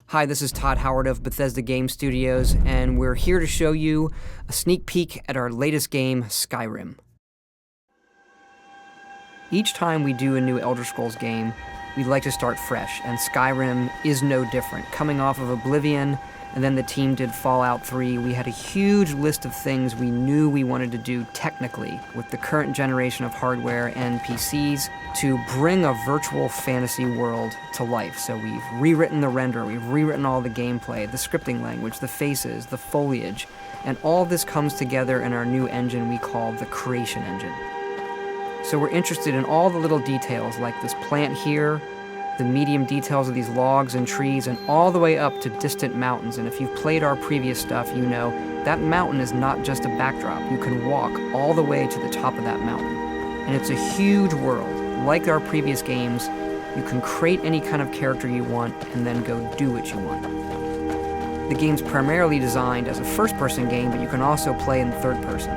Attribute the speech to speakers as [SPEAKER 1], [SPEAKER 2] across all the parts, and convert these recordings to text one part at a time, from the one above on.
[SPEAKER 1] Hi, this is Todd Howard of Bethesda Game Studios, and we're here to show you a sneak peek at our latest game, Skyrim. Each time we do a new Elder Scrolls game, we like to start fresh, and Skyrim is no different. Coming off of Oblivion, and then the team did Fallout 3, we had a huge list of things we knew we wanted to do technically with the current generation of hardware and PCs to bring a virtual fantasy world to life. So we've rewritten the render, we've rewritten all the gameplay, the scripting language, the faces, the foliage, and all this comes together in our new engine we call the Creation Engine. So we're interested in all the little details like this plant here, the medium details of these logs and trees, and all the way up to distant mountains. And if you've played our previous stuff, you know that mountain is not just a backdrop. You can walk all the way to the top of that mountain. And it's a huge world. Like our previous games, you can create any kind of character you want and then go do what you want. The game's primarily designed as a first-person game, but you can also play in third person.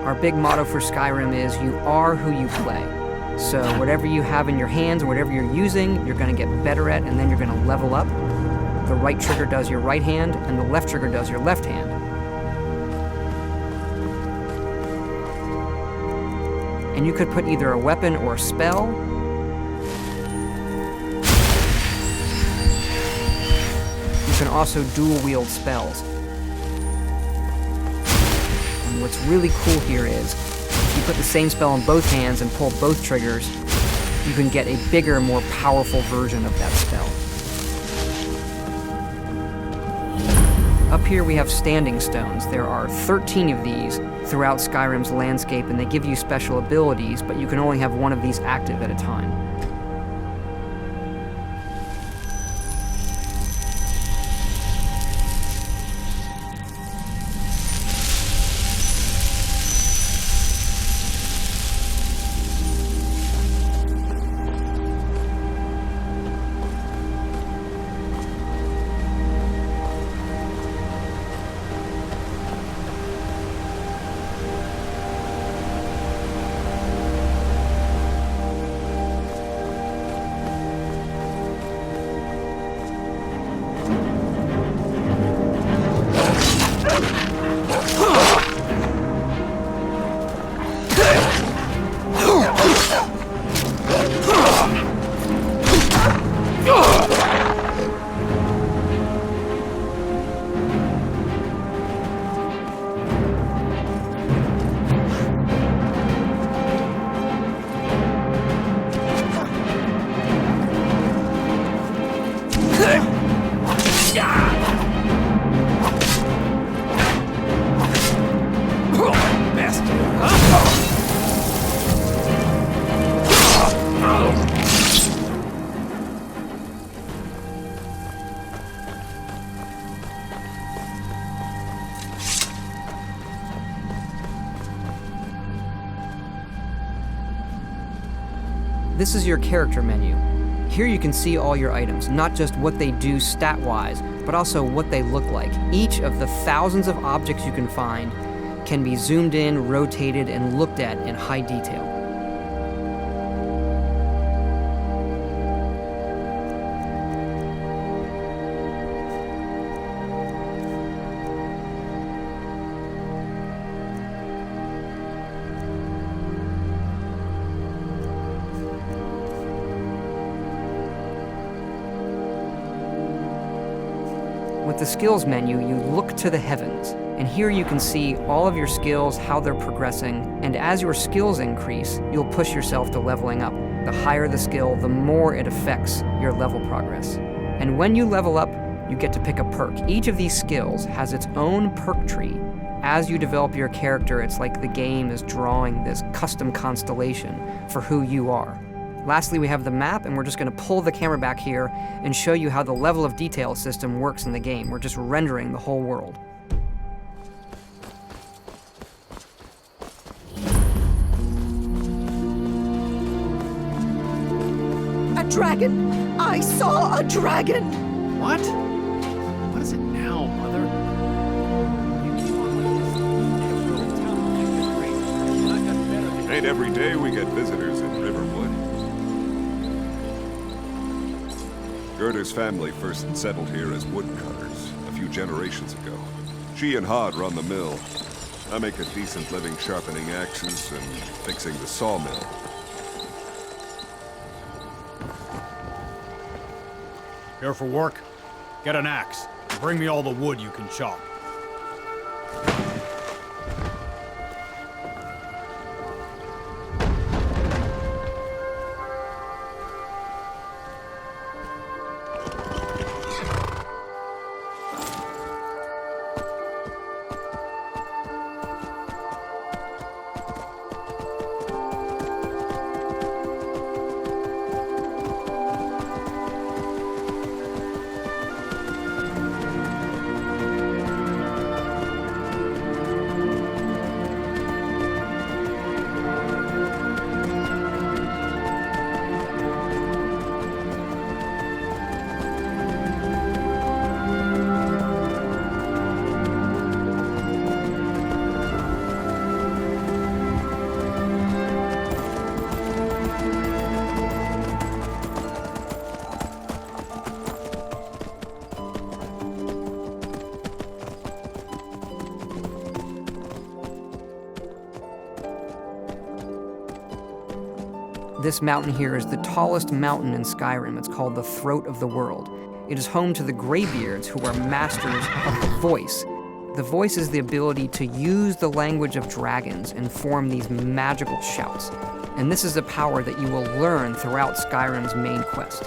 [SPEAKER 1] Our big motto for Skyrim is, you are who you play. So whatever you have in your hands, or whatever you're using, you're going to get better at, and then you're going to level up. The right trigger does your right hand, and the left trigger does your left hand. And you could put either a weapon or a spell. You can also dual-wield spells. What's really cool here is, if you put the same spell in both hands and pull both triggers, you can get a bigger, more powerful version of that spell. Up here we have standing stones. There are 13 of these throughout Skyrim's landscape, and they give you special abilities, but you can only have one of these active at a time. This is your character menu. Here you can see all your items, not just what they do stat-wise, but also what they look like. Each of the thousands of objects you can find can be zoomed in, rotated, and looked at in high detail. With the skills menu, you look to the heavens, and here you can see all of your skills, how they're progressing, and as your skills increase, you'll push yourself to leveling up. The higher the skill, the more it affects your level progress. And when you level up, you get to pick a perk. Each of these skills has its own perk tree. As you develop your character, it's like the game is drawing this custom constellation for who you are. Lastly, we have the map, and we're just going to pull the camera back here and show you how the level of detail system works in the game. We're just rendering the whole world.
[SPEAKER 2] dragon! I saw a dragon!
[SPEAKER 3] What? What is it now, Mother?
[SPEAKER 4] Ain't every day we get visitors in Riverwood. Gerda's family first settled here as woodcutters a few generations ago. She and Hod run the mill. I make a decent living sharpening axes and fixing the sawmill.
[SPEAKER 3] Here for work? Get an axe. And bring me all the wood you can chop.
[SPEAKER 1] This mountain here is the tallest mountain in Skyrim. It's called the Throat of the World. It is home to the Greybeards, who are masters of the voice. The voice is the ability to use the language of dragons and form these magical shouts. And this is a power that you will learn throughout Skyrim's main quest.